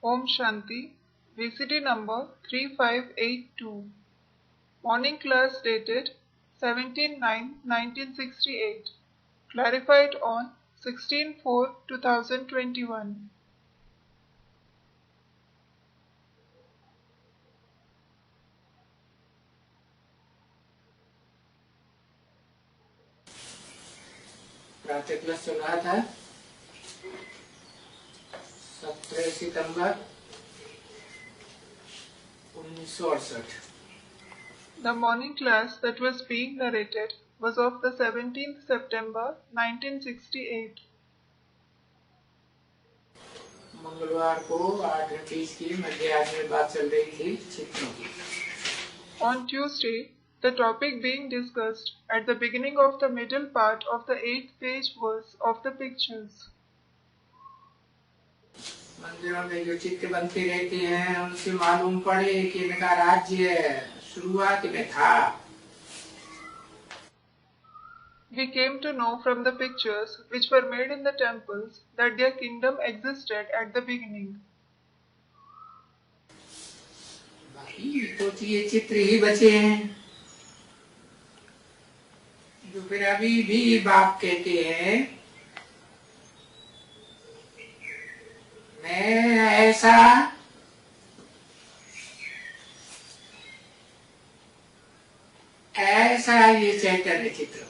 Om Shanti, VCD number 3582. Morning class dated 17/9/1968. Clarified on 16/4/2021. प्रातः class चल रहा था 17 सितंबर 1968. The morning class that was being narrated was of the 17th September 1968. मंगलवार को 8:30 की मध्याह्न में बात चल रही थी चित्रों की. On Tuesday, the topic being discussed at the beginning of the middle part of the 8th page was of the pictures. मंदिरों में जो चित्र बनते रहते हैं उनसे मालूम पड़े कि इनका राज्य शुरुआत में था. We came to know from the pictures which were made in the temples that their kingdom existed at the beginning. बाकी तो ये चित्र ही बचे हैं जो फिर अभी भी बाप कहते हैं मैं ऐसा ये चैतन्य चित्र.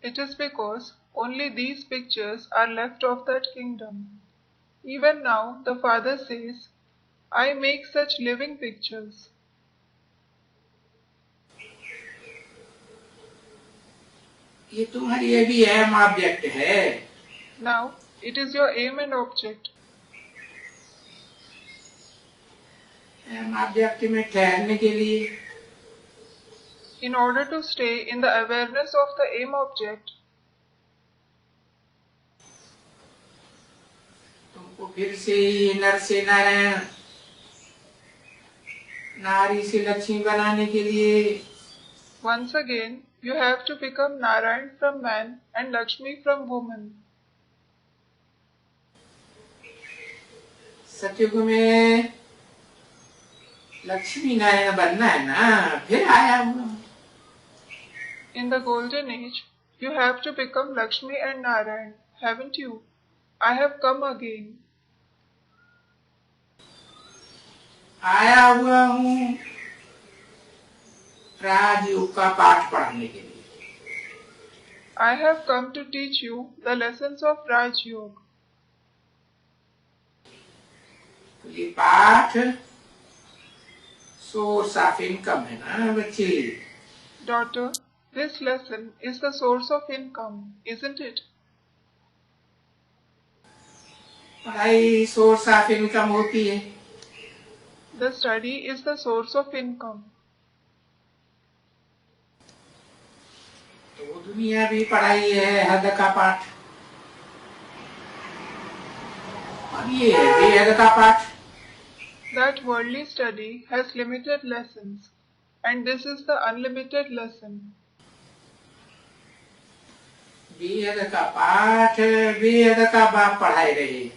It is because only these pictures are left of that kingdom. Even now the Father says, I make such living pictures. ये तुम्हारी ये भी अहम ऑब्जेक्ट है. Now it is your aim and object. अहम ऑब्जेक्ट में ठहरने के लिए In order to stay in the awareness of the aim object, तुमको फिर से नर से नारायण नारी से लक्ष्मी बनाने के लिए once again you have to become Narayan from man and Lakshmi from woman. सतयुग में लक्ष्मी नारायण बनना है ना, फिर आया हूँ. In the golden age, you have to become Lakshmi and Narayan, haven't you? I have come again. आया हुआ हूँ राजयोग का पाठ पढ़ाने के लिए. I have come to teach you the lessons of Raj Yoga. तो ये पाठ सोर्स ऑफ इनकम है ना बच्चे. Daughter, this lesson is the source of income, isn't it? पढ़ाई सोर्स ऑफ इनकम होती है. The study is the source of income. तो वो दुनिया भी पढ़ाई है हद का पाठ, और ये है बेहद का पाठ. That worldly study has limited lessons, and this is the unlimited lesson. बेहद का पाठ बेहद का बाप पढ़ाए रहे.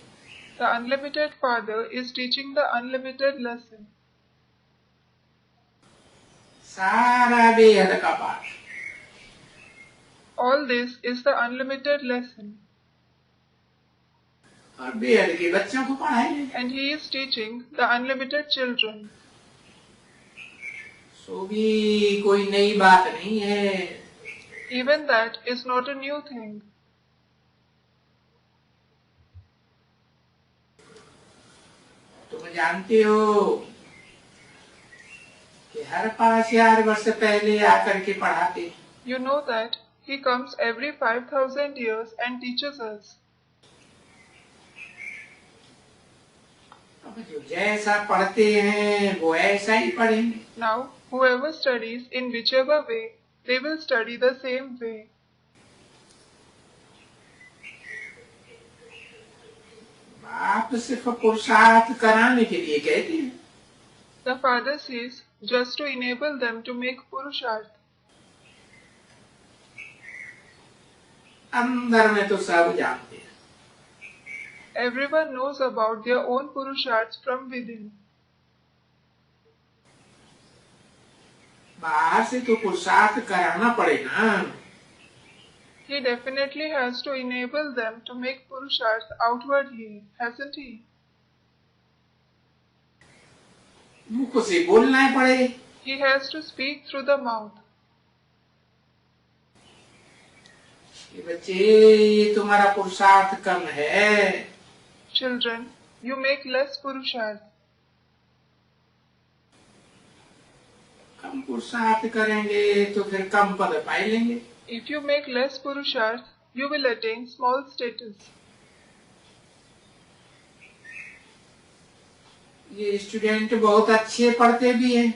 The unlimited Father is teaching the unlimited lesson. सारा बेहद का पाठ. All this is the unlimited lesson. और बेहद के बच्चों को पढ़ाए. And he is teaching the unlimited children. सो भी कोई नई बात नहीं है. Even that is not a new thing. तुम जानते हो कि हर 5,000 वर्ष पहले आकर के पढ़ाते. You know that he comes every 5,000 years and teaches us. अब जो जैसा पढ़ते हैं वो ऐसा ही पढ़ेंगे. Now, whoever studies in whichever way, they will study the same way. बाप सिर्फ पुरुषार्थ कराने के लिए कहते हैं. The Father says just to enable them to make Purusharth. अंदर में तो सब जानते हैं. Everyone knows about their own purusharths from within. बाहर से तो पुरुषार्थ कराना पड़ेगा. He definitely has to enable them to make purusharth outwardly, hasn't he? मुख से बोलना पड़े. He has to speak through the mouth. कि बच्चे ये तुम्हारा पुरुषार्थ कम है. Children, you make less purusharth. कम पुरुषार्थ करेंगे तो फिर कम पद पाई लेंगे. If you make less purusharth, you will attain small status. ये स्टूडेंट बहुत अच्छे पढ़ते भी हैं,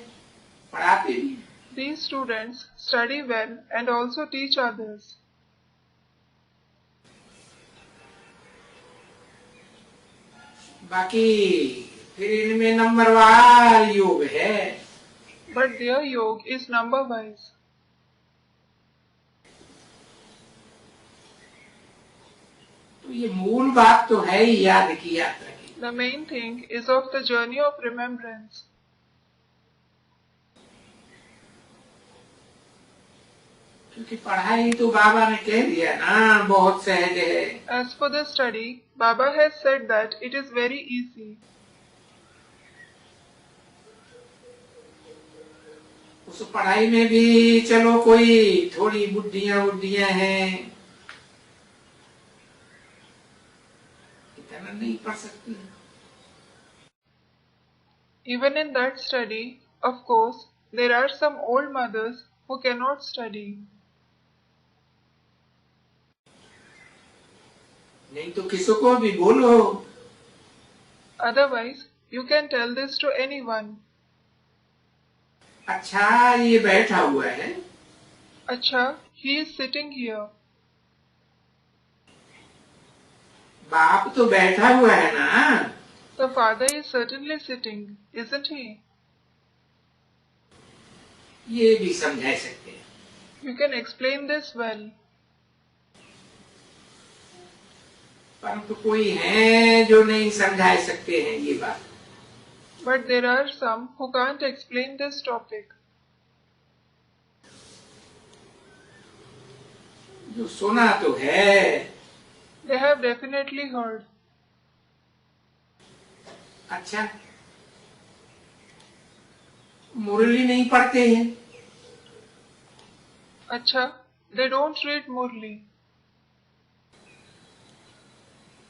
पढ़ाते भी हैं. These students study well and also teach others. बाकी फिर इनमें नंबरवार योग है. But their yoga is number-wise. तो ये मूल बात तो है ही याद की यात्रा की. The main thing is of the journey of remembrance. क्योंकि पढ़ाई तो बाबा ने कह दिया ना बहुत सहज है. As for the study, Baba has said that it is very easy. उस पढ़ाई में भी चलो कोई थोड़ी बुद्धियां हैं, इतना नहीं पढ़ सकती. Even in that study, of course, there are some old mothers who cannot study. नहीं तो किसी को भी बोलो. Otherwise, you can tell this to anyone. अच्छा ये बैठा हुआ है. Acha, he is sitting here. बाप तो बैठा हुआ है ना. The father is certainly sitting, isn't he? ये भी समझा सकते हैं. You can explain this well. परंतु कोई है जो नहीं समझा सकते हैं ये बात. But there are some who can't explain this topic. जो सुना तो है. They have definitely heard. अच्छा मुरली नहीं पढ़ते हैं. Acha, they don't read Murli.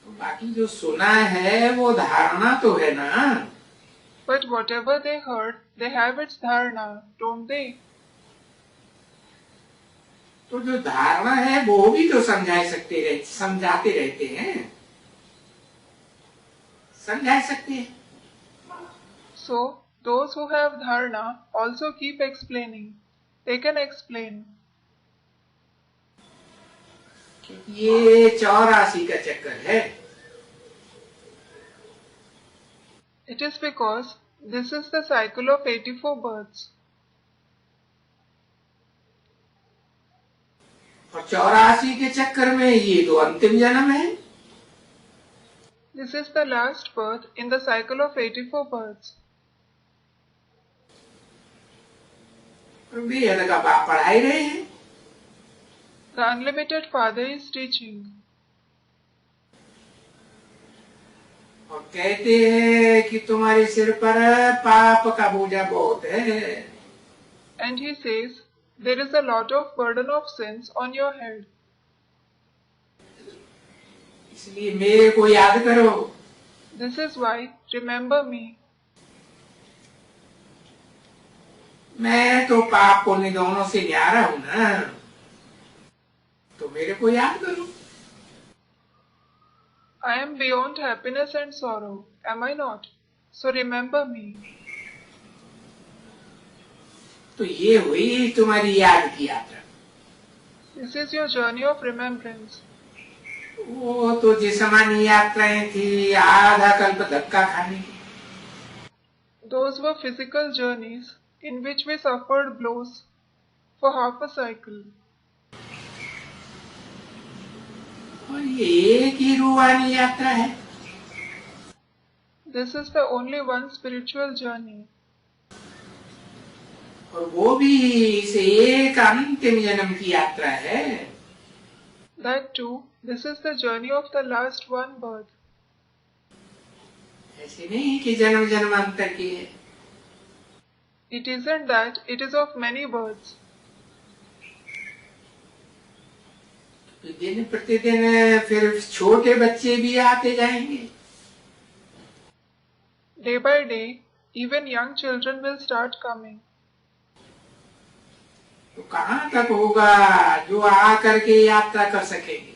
तो बाकी जो सुना है वो धारणा तो है ना. But whatever they heard, they have its dharana, don't they? तो जो धारणा है वो भी तो समझाते रहते हैं. समझा सकते हैं. So, those who have dharana also keep explaining. They can explain. ये 84 का चक्कर है. It is because this is the cycle of 84 births. और 84 के चक्कर में ये तो अंतिम जन्म है. This is the last birth in the cycle of 84 births. बेहद का बाप पढ़ाई रहे हैं. The unlimited father is teaching. और कहते हैं कि तुम्हारे सिर पर पाप का बोझा बहुत है. And he says, there is a lot of burden of sins on your head. इसलिए मेरे को याद करो. This is why, remember me. मैं तो पाप पुण्य दोनों से न्यारा हूं ना, तो मेरे को याद करो. I am beyond happiness and sorrow, am I not? So remember me. तो ये हुई तुम्हारी याद की यात्रा. This is your journey of remembrance. वो तो जिस्मानी यात्राएं थी, आधा कल्प धक्का खाने की. Those were physical journeys in which we suffered blows for half a cycle. और ये एक ही रूहानी यात्रा है. This is the only one spiritual journey. और वो भी इस एक अंतिम जन्म की यात्रा है. That too, this is the journey of the last one birth. ऐसे नहीं कि जन्म जन्मांतर की है. It isn't that, it is of many births. दिन प्रतिदिन फिर छोटे बच्चे भी आते जाएंगे. Day by day, even young children will start coming. तो कहाँ तक होगा जो आ करके यात्रा कर सकेंगे?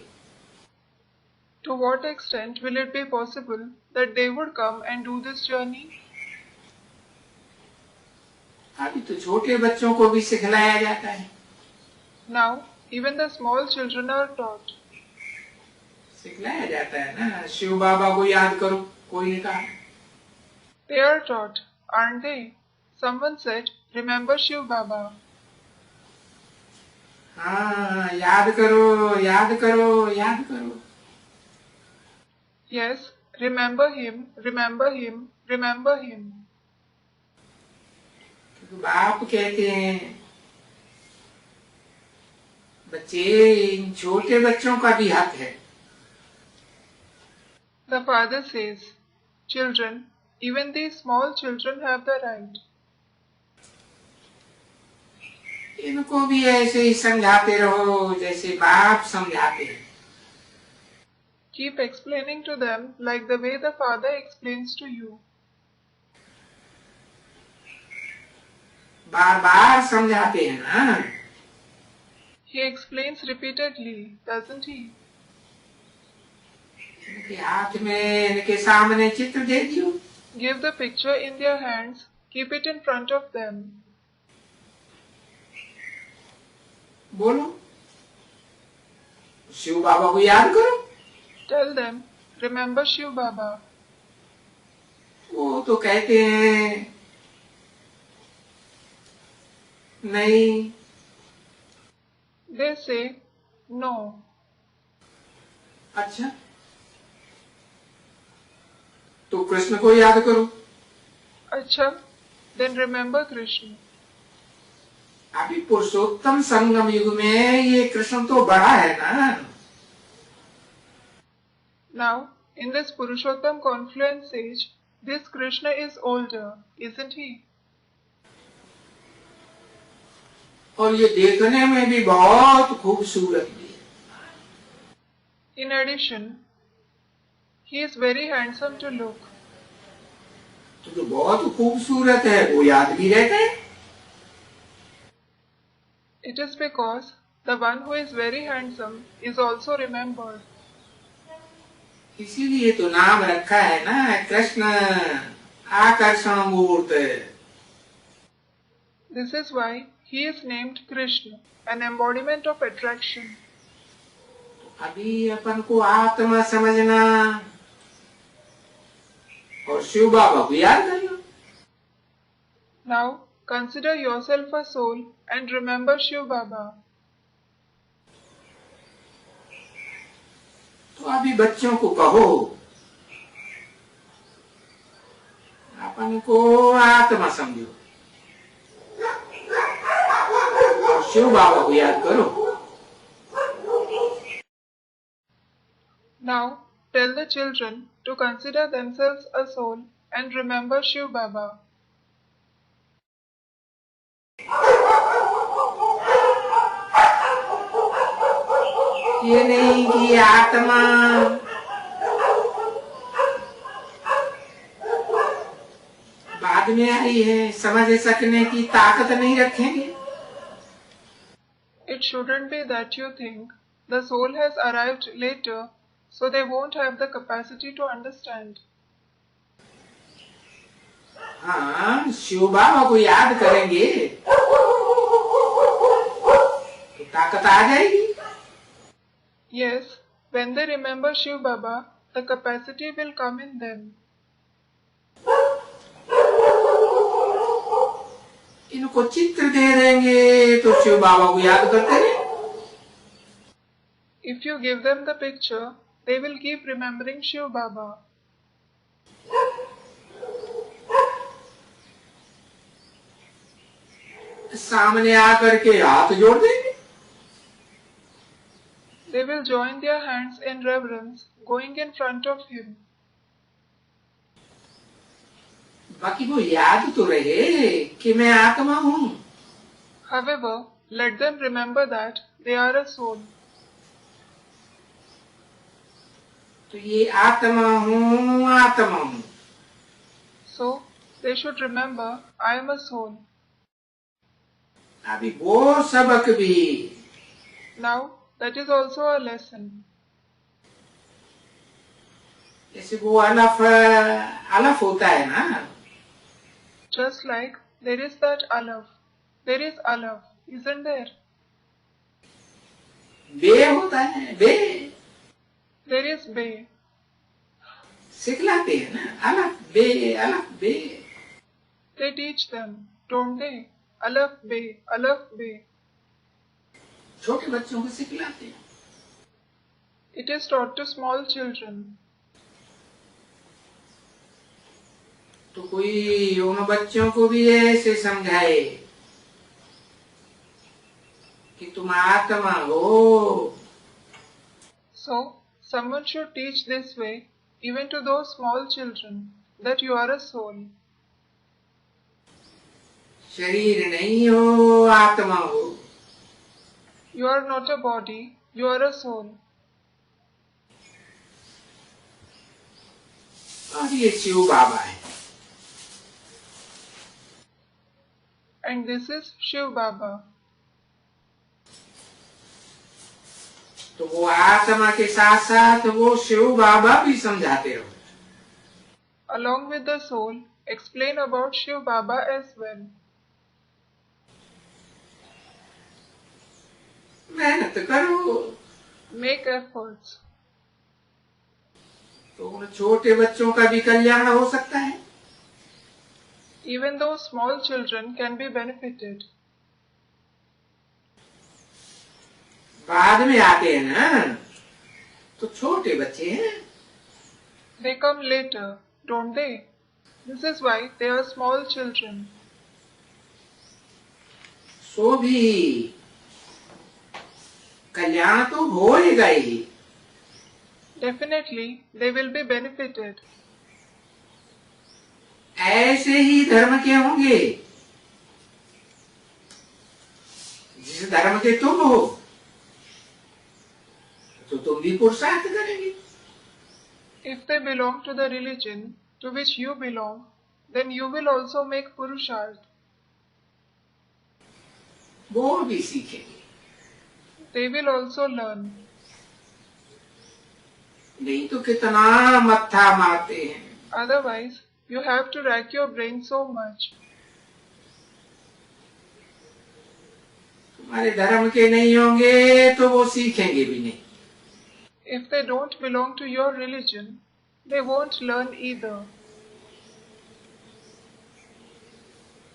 To what extent will it be possible that they would come and do this journey? अभी तो छोटे बच्चों को भी सिखलाया जाता है. Now, even the small children are taught. सिखलाया जाता है ना. शिव बाबा को याद करो, कोई ने कहा. They are taught, aren't they? Someone said, remember Shiv Baba. हाँ, याद करो, याद करो, याद करो. Yes, remember him, remember him, remember him. बाप कहते हैं बच्चे, इन छोटे बच्चों का भी हक है. The father says, children, even these small children have the right. इनको भी ऐसे ही समझाते रहो जैसे बाप समझाते हैं. Keep explaining to them like the way the father explains to you. बार बार समझाते हैं ना. He explains repeatedly, doesn't he? इनके हाथ में, इनके सामने चित्र दे दियो. Give the picture in their hands, keep it in front of them. बोलो, शिव बाबा को याद करो. Tell them, remember Shiv Baba. वो तो कहते हैं नहीं. They say, no. अच्छा, तो कृष्ण को याद करो. Acha, then remember Krishna. अभी पुरुषोत्तम संगम युग में ये कृष्ण तो बड़ा है ना. Now, in this Purushottam confluence age, this Krishna is older, isn't he? और ये देखने में भी बहुत खूबसूरत भी है. In addition, he is very handsome to look. तो जो बहुत खूबसूरत है वो याद भी रहता है. It is because the one who is very handsome is also remembered. इसीलिए तो नाम रखा है ना, कृष्ण आकर्षण मूर्त. This is why he is named Krishna, an embodiment of attraction. अभी अपन को आत्मा समझना और शिव बाबा को याद करना. Now, consider yourself a soul and remember Shiv Baba. तो अभी बच्चों को कहो, अपन को आत्मा समझो और शिव बाबा को याद करो. Now, tell the children to consider themselves a soul and remember Shiv Baba. ये नहीं कि आत्मा बाद में आई है, समझ सकने की ताकत नहीं रखेंगे. It shouldn't be that you think the soul has arrived later, so they won't have the capacity to understand. हाँ, शिव बाबा को याद करेंगे तो ताकत आ जाएगी. Yes, when they remember Shiv Baba, the capacity will come in them. इनको चित्र दे देंगे तो शिव बाबा को याद करते रहे. If you give them the picture, they will keep remembering Shiv Baba. सामने आकर के हाथ जोड़ देंगे। They will join their hands in reverence, going in front of him. बाकी वो याद तो रहे कि मैं आत्मा हूं। However, let them remember that they are a soul. तो ये आत्मा हूं, आत्मा हूं। So, they should remember, I am a soul. अभी वो सबक भी, Now, that is also a lesson. जैसे वो अलफ होता है ना, Just like there is that alaf. There is alaf, isn't there? बे होता है, बे There is bay. सिखलाते हैं ना, अलफ बे, अलफ बे। They teach them, don't they? Alaf bay, alaf bay. छोटे बच्चों को सिखलाते हैं। It is taught to small children. तो कोई उन बच्चों को भी ऐसे समझाए कि तुम आत्मा हो। So, someone should teach this way even to those small children that you are a soul. शरीर नहीं हो, आत्मा हो। You are not a body, you are a soul. और ये शिव बाबा है। And this is Shiv Baba. तो वो आत्मा के साथ साथ वो शिव बाबा भी समझाते रहो। Along with the soul, explain about Shiv Baba as well. मेहनत करो। Make efforts. तो उन छोटे बच्चों का भी कल्याण हो सकता है। Even though small children can be benefited. बाद में आते हैं ना, तो छोटे बच्चे हैं। They come later, don't they? This is why they are small children. सो भी कल्याण तो होएगा ही। Definitely, they will be benefited. ऐसे ही धर्म के होंगे जिस धर्म के तुम हो, तो तुम भी पुरुषार्थ करेंगे। If they belong to the religion to which you belong, then you will also make purusharth. वो भी सीखेंगे। They will also learn. नहीं तो कितना मत्था मारते हैं। Otherwise, you have to rack your brain so much. तुम्हारे धर्म के नहीं होंगे तो वो सीखेंगे भी नहीं। If they don't belong to your religion, they won't learn either.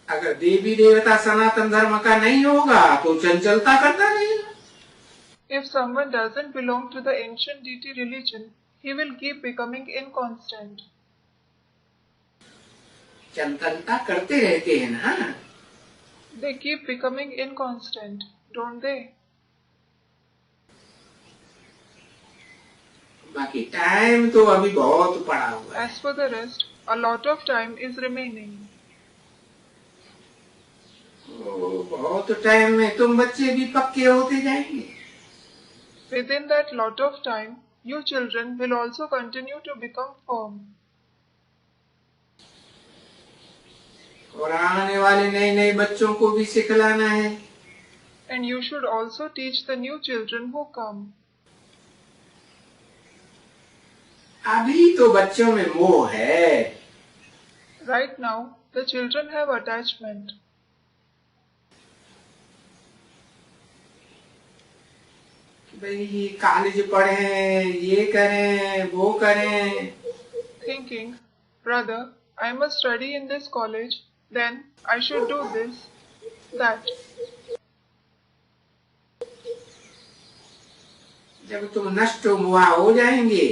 अगर देवी देवता सनातन धर्म का नहीं होगा तो चंचलता करता रहेगा। If someone doesn't belong to the ancient deity religion, he will keep becoming inconstant. चंचलता करते रहते हैं ना। They keep becoming inconstant, don't they? बाकी टाइम तो अभी बहुत पड़ा हुआ है। As for the rest, a lot of time is remaining. बहुत टाइम में तुम बच्चे भी पक्के होते जाएंगे। Within that lot of time, you children will also continue to become firm. और आने वाले नए नए बच्चों को भी सिखलाना है। And you should also teach the new children who come. अभी तो बच्चों में मोह है। Right now, the children have attachment. भाई कॉलेज पढ़ें, ये करें, वो करें। Thinking, brother, I must study in this college, then I should do this, that. जब तुम नष्ट मुआ हो जाएंगे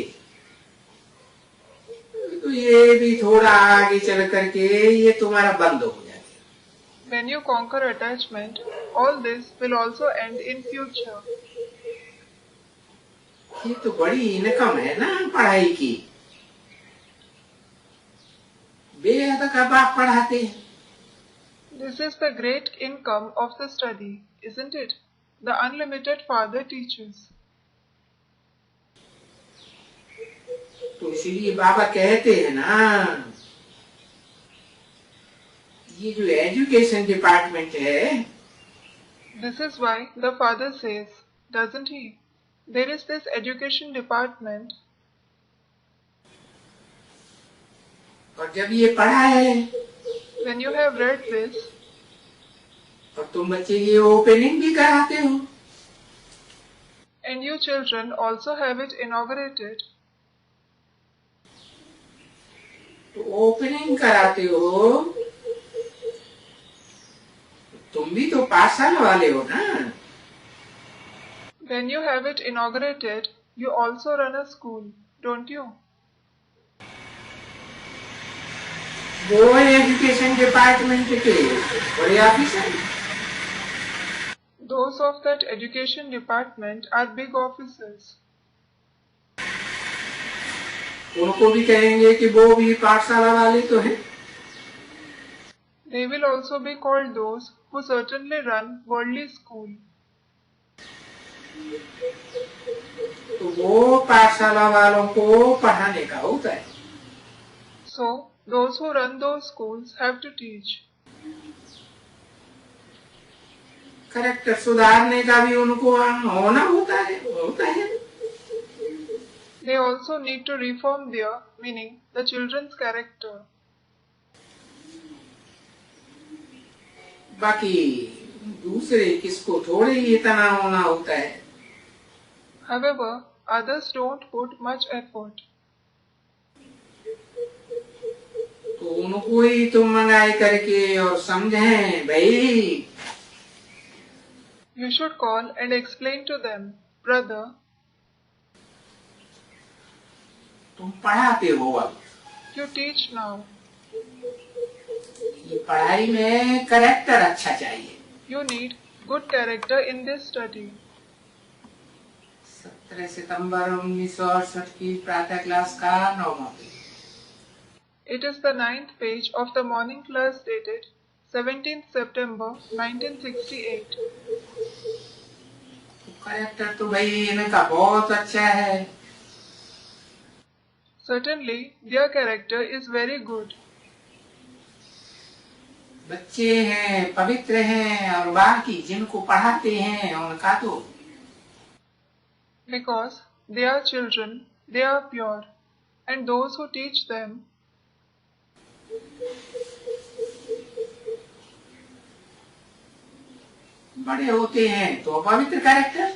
तो ये भी थोड़ा आगे चल करके ये तुम्हारा बंद हो जाएगा। When you conquer attachment, all this will also end in future. ये तो बड़ी इनकम है ना पढ़ाई की। बेहद कब आप पढ़ाते हैं। This is the great income of the study, isn't it? The unlimited Father teaches. तो इसीलिए बाबा कहते हैं ना, ये जो एजुकेशन डिपार्टमेंट है, This is why the Father says, doesn't he? There is this education department. और जब ये पढ़ा है, When you have read this, और तुम बच्चे की ओपनिंग भी कराते हो, and you children also have it inaugurated, तो ओपनिंग कराते हो, तुम भी तो 5 साल वाले हो ना। when you have it inaugurated, you also run a school, don't you? वो एजुकेशन डिपार्टमेंट के बड़े officer, Those of that education department are big officers. उनको भी कहेंगे कि वो भी पाठशाला वाले तो हैं। They will also be called those who certainly run worldly school. तो वो पाठशाला वालों को पढ़ाने का होता है। So, those who run those schools have to teach. Character सुधारने का भी उनको होना होता है। They also need to reform their, meaning the children's character. बाकी दूसरे किसको थोड़े ही इतना होना होता है। However, others don't put much effort. तो उनको ही तुम मंगाई करके और समझें भाई। You should call and explain to them, brother, तुम पढ़ाते हो, अब you teach now. ये पढ़ाई में करेक्टर अच्छा चाहिए। You need good character in this study. 17 सितंबर 1968 की प्रातः क्लास का 9वां page. It is the 9th page of the morning class dated 17th September 1968. Character तो भाई इनका बहुत अच्छा है। Certainly, their character is very good. बच्चे हैं, पवित्र हैं, और बाकी जिनको पढ़ाते हैं उनका तो Because they are children, they are pure, and those who teach them, बड़े होते हैं तो पवित्र character,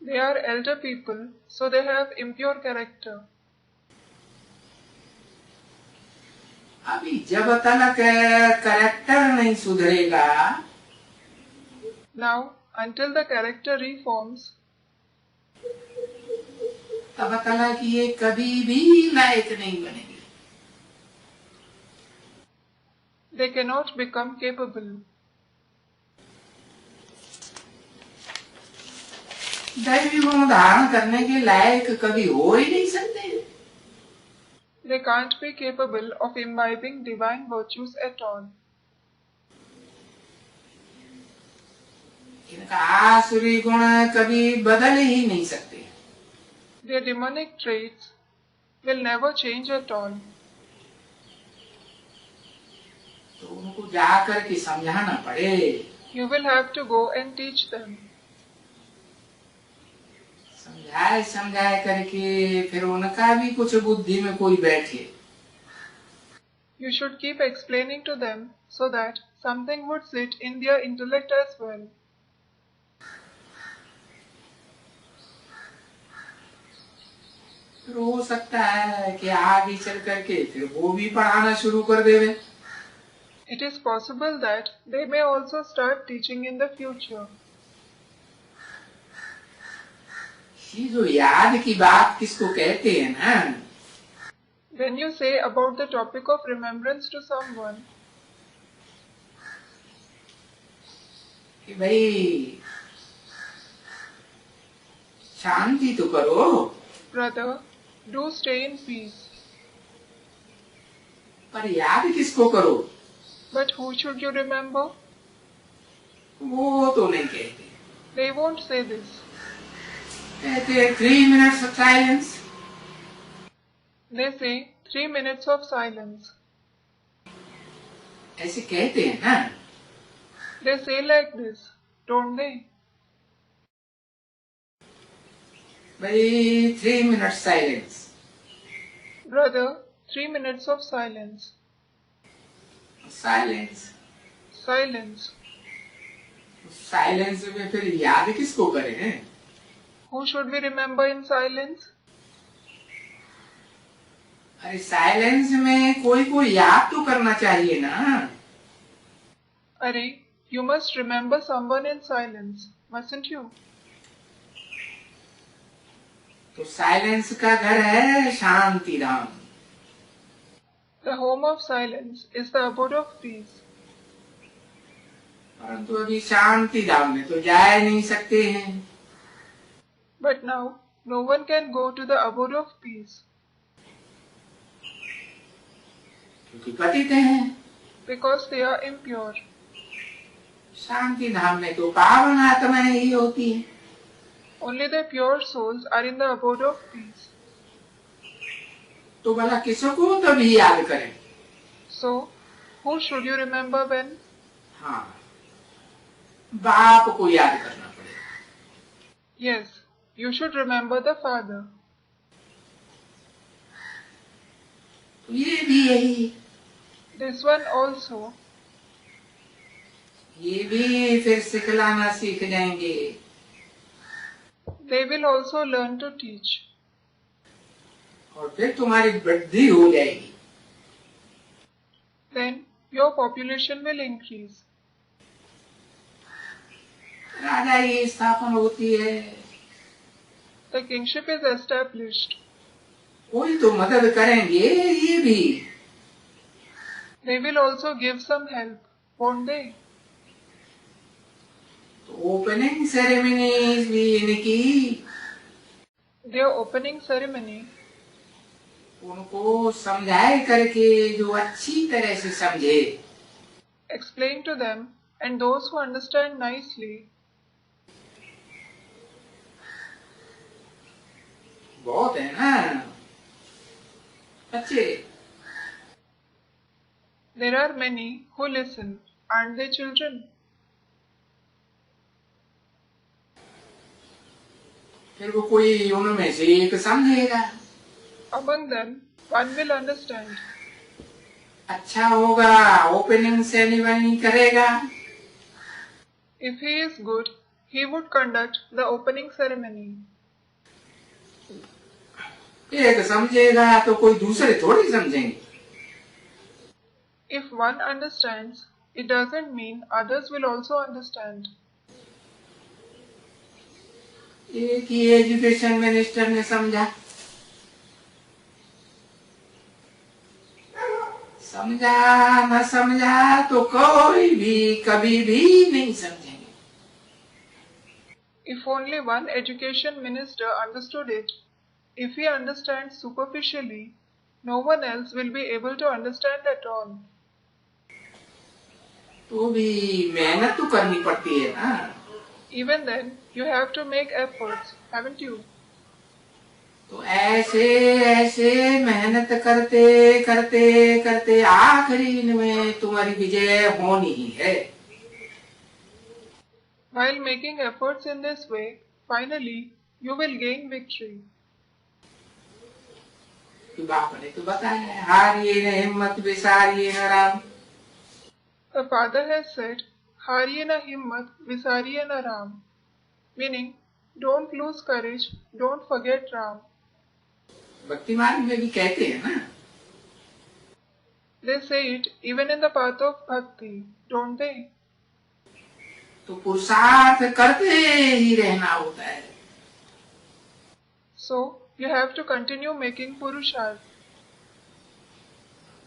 they are elder people, so they have impure character. अभी जब तक कैरेक्टर नहीं सुधरेगा, Now, until the character reforms, तब तक ये कभी भी लायक नहीं बनेगी। they cannot become capable. दैवी गुण धारण करने के लायक कभी हो ही नहीं सकते। They can't be capable of imbibing divine virtues at all. इनका आसुरी गुण कभी बदल ही नहीं सकते। Their demonic traits will never change at all. तो उनको जाकर के समझाना पड़े। You will have to go and teach them. समझाए करके फिर उनका भी कुछ बुद्धि में कोई बैठे। You should keep explaining to them so that something would sit in their intellect as well. फिर हो सकता है कि आगे चल करके फिर वो भी पढ़ाना शुरू कर देवे। It is possible that they may also start teaching in the future. ये जो याद की बात किसको कहते हैं ना, When you say about the topic of remembrance to someone, कि भाई शांति तो करो। Brother, do stay in peace. पर याद किसको करो? But who should you remember? वो तो नहीं कहते। They won't say this. कहते 3 minutes of silence। They say 3 minutes of silence. ऐसे कहते हैं ना? They say like this, don't they? भाई 3 minutes silence। Brother, 3 minutes of silence. Silence। Silence. Silence में फिर याद किसको करें? Who should we remember in silence? अरे साइलेंस में कोई याद तो करना चाहिए ना। अरे, you must remember someone in silence, mustn't you? तो साइलेंस का घर है शांति धाम। The home of silence is the abode of peace. परंतु अभी शांति धाम में तो जा नहीं सकते हैं। But now, no one can go to the abode of peace. क्योंकि पतित हैं। Because they are impure. शांति धाम में तो पावन आत्माएं ही होती है। Only the pure souls are in the abode of peace. तो भला किसको तभी याद करें? So, who should you remember when? हाँ, बाप को याद करना पड़ेगा। Yes, you should remember the father. तो ये भी यही। This one also. ये भी फिर सिखलाना सीख जाएंगे। They will also learn to teach. और फिर तुम्हारी वृद्धि हो जाएगी। Then your population will increase. राजा की स्थापना होती है। The kingship is established. कोई तो मदद करेंगे ये भी। They will also give some help, won't they? तो ओपनिंग सेरेमनीज भी इनकी। Their opening ceremony. उनको समझाए करके जो अच्छी तरह से समझे। Explain to them, and those who understand nicely. बहुत है ना बच्चे। There are many who listen, aren't they, children? फिर वो कोई उनमें से एक समझेगा। Among them, one will understand. अच्छा होगा, ओपनिंग सेरेमनी करेगा। If he is good, he would conduct the opening ceremony. एक समझेगा तो कोई दूसरे थोड़ी समझेंगे। If one understands, it doesn't mean others will also understand. एक ही एजुकेशन मिनिस्टर ने समझा, समझा न समझा तो कोई भी कभी भी नहीं समझेंगे। If only one education minister understood it, if he understands superficially, no one else will be able to understand at all. तो भी मेहनत तो करनी पड़ती है ना। Even then, you have to make efforts, haven't you? तो ऐसे ऐसे मेहनत करते करते करते आखिरी में तुम्हारी विजय होनी ही है। While making efforts in this way, finally, you will gain victory. बाप ने तो बताया, हारिए न हिम्मत विसारिए न Ram. The father has said, "Hariye na himmat, visariye na Ram," meaning, don't lose courage, don't forget Ram. भक्ति मार्ग में भी कहते हैं ना। They say it even in the path of bhakti, don't they? तो पुरुषार्थ करते ही रहना होता है। So, you have to continue making purusharth.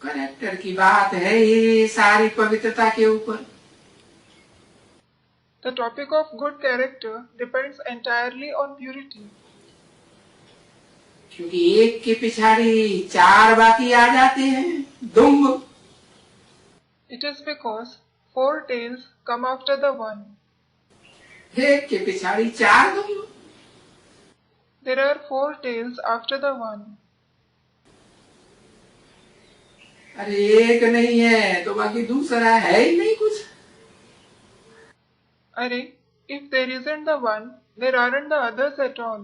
Character की बात है ये सारी पवित्रता के ऊपर। The topic of good character depends entirely on purity. क्योंकि एक के पिछाड़ी चार बाकी आ जाते हैं, दुम्ब। It is because 4 tails come after the one. एक के पिछाड़ी चार दुम्ब। There are 4 tails after the one. अरे एक नहीं है तो बाकी दूसरा है ही नहीं कुछ। Arey, if there isn't the one, there aren't the others at all.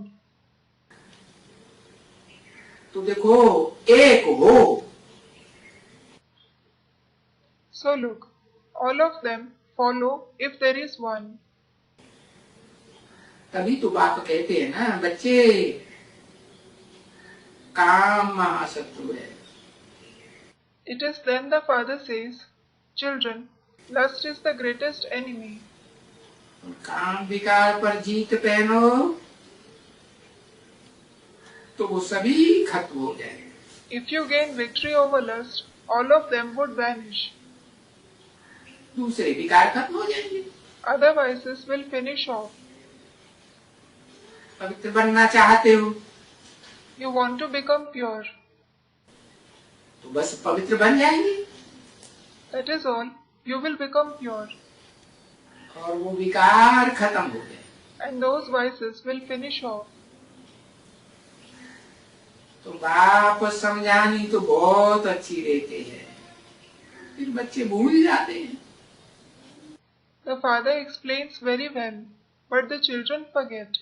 तो देखो एक हो। So look, all of them follow if there is one. तभी तो बाप कहते हैं ना, बच्चे काम महाशत्रु है। It is then the father says, children, lust is the greatest enemy. काम विकार पर जीत पहनो तो वो सभी खत्म हो जाएंगे। If you gain victory over lust, all of them would vanish. दूसरे विकार खत्म हो जाएंगे। Other vices will finish off. पवित्र बनना चाहते हो You want to become pure. तो बस पवित्र बन जाएंगे। That is all. You will become pure. और वो विकार खत्म हो गए। And those vices will finish off. तो बाप समझानी तो बहुत अच्छी रहते हैं, फिर बच्चे भूल जाते हैं। The father explains very well, but the children forget.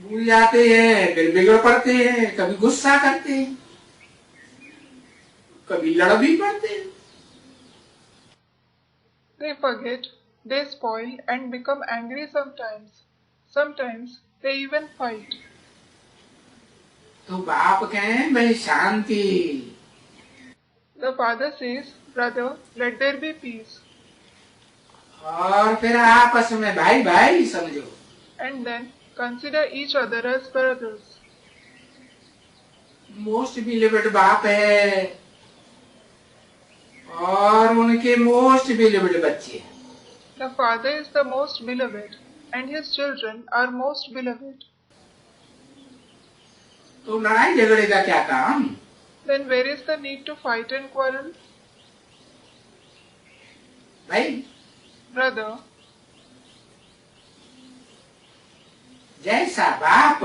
भूल जाते हैं, फिर बिगड़ पड़ते हैं, कभी गुस्सा करते हैं, कभी लड़ भी पड़ते हैं। They forget, they spoil and become angry sometimes. Sometimes they even fight. तो बाप कहें भाई शांति। The father says, brother, let there be peace. और फिर आपस में भाई भाई समझो। And then consider each other as brothers. Most believed बाप है और उनके मोस्ट बिलीव्ड बच्चे। The father is the most beloved, and his children are most beloved. तो लड़ाई झगड़े का क्या काम? Then where is the need to fight and quarrel? भाई Brother, जैसा बाप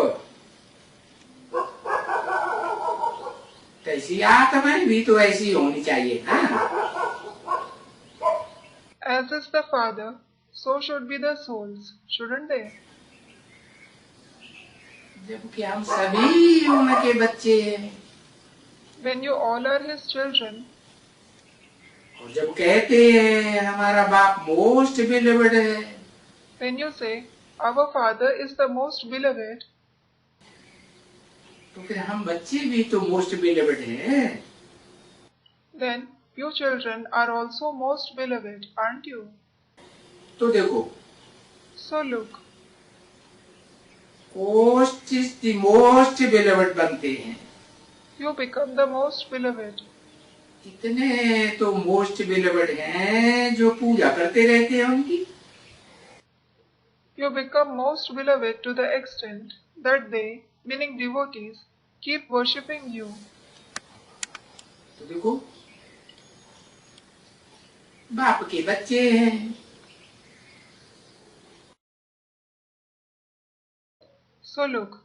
तैसी आत्मा भी तो ऐसी होनी चाहिए ना। as is the father, so should be the souls, shouldn't they? जबकि हम सभी उनके बच्चे हैं। When you all are his children, और जब कहते हैं हमारा बाप मोस्ट बिलीव्ड है, when you say, our father is the most beloved, तो फिर हम बच्चे भी तो मोस्ट बिलीव्ड हैं। then you children are also most beloved, aren't you? तो देखो, So look, most most believed बनते हैं। you become the most beloved. इतने तो मोस्ट बिलीव्ड हैं जो पूजा करते रहते हैं उनकी। You become most beloved to the extent that they, meaning devotees, keep worshipping you. तो देखो, बाप के बच्चे हैं। So look,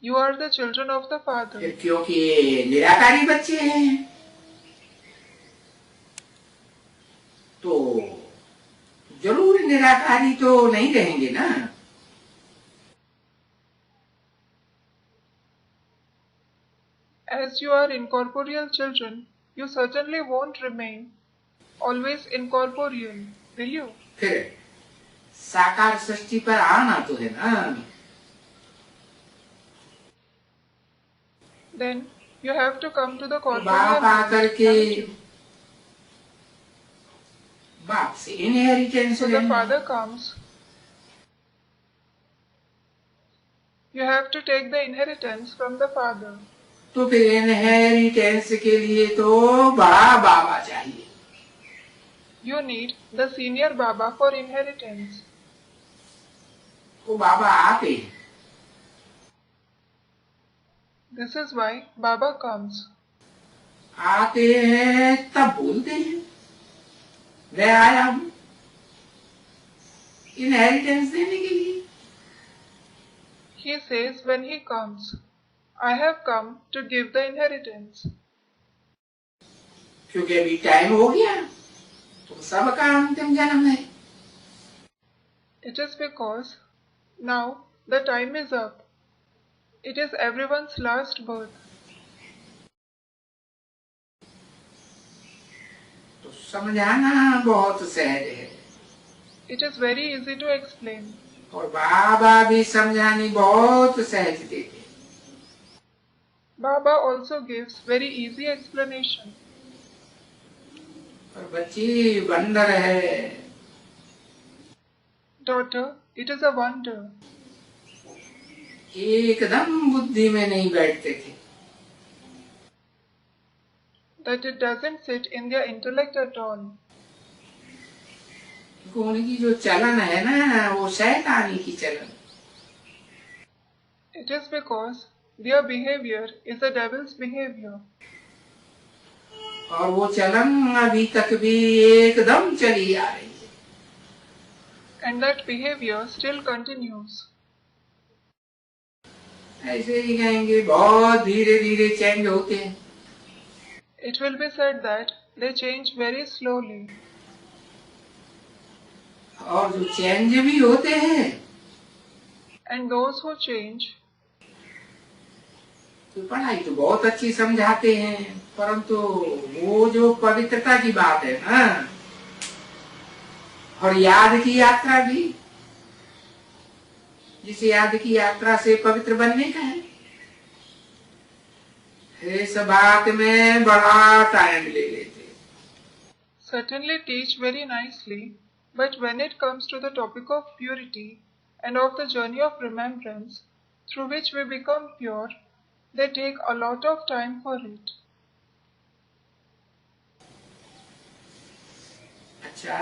you are the children of the Father. फिर क्योंकि निराकारी बच्चे हैं तो जरूर निराकारी तो नहीं रहेंगे ना। As you are incorporeal children, you certainly won't remain always incorporeal, will you? फिर साकार सृष्टि पर आना तो है ना। Then you have to come to the बाप corporeal आकर के haven't you? बाप से inheritance So the Father comes. You have to take the inheritance from the Father. तो फिर इनहेरिटेंस के लिए तो बड़ा बाबा चाहिए, You need the senior Baba for inheritance. वो बाबा आते हैं। This is why Baba comes. आते हैं तब बोलते हैं मैं आया हूँ इनहेरिटेंस देने के लिए। He says when he comes, I have come to give the inheritance. क्योंकि अभी टाइम हो गया तो सबका अंतिम जन्म है। It is because now the time is up. It is everyone's last birth. तो समझाना बहुत सहज है It is very easy to explain. और बाबा भी समझाने बहुत सहज देते। Baba also gives very easy explanation. और बच्ची बंदर है। Daughter, it is a wonder एकदम बुद्धि में नहीं बैठते थे। that it doesn't sit in their intellect at all. उनकी जो चलन है ना वो शैतानी की चलन। It is because their behavior is the devil's behavior. और वो चलन अभी तक भी एकदम चली आ रही है। And that behavior still continues. ऐसे ही कहेंगे बहुत धीरे धीरे चेंज होते हैं। It will be said that they change very slowly. और जो चेंज भी होते हैं And those who change, तो पढ़ाई तो बहुत अच्छी समझाते हैं परंतु वो जो पवित्रता की बात है ना और याद की यात्रा भी जिस याद की यात्रा से पवित्र बनने का है इस बात में बड़ा टाइम ले लेते। certainly teach very nicely, but when it comes to the topic of purity and of the journey of remembrance through which we become pure, they take a lot of time for it. अच्छा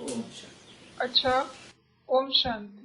Om Shanti. Acha, Om Shanti.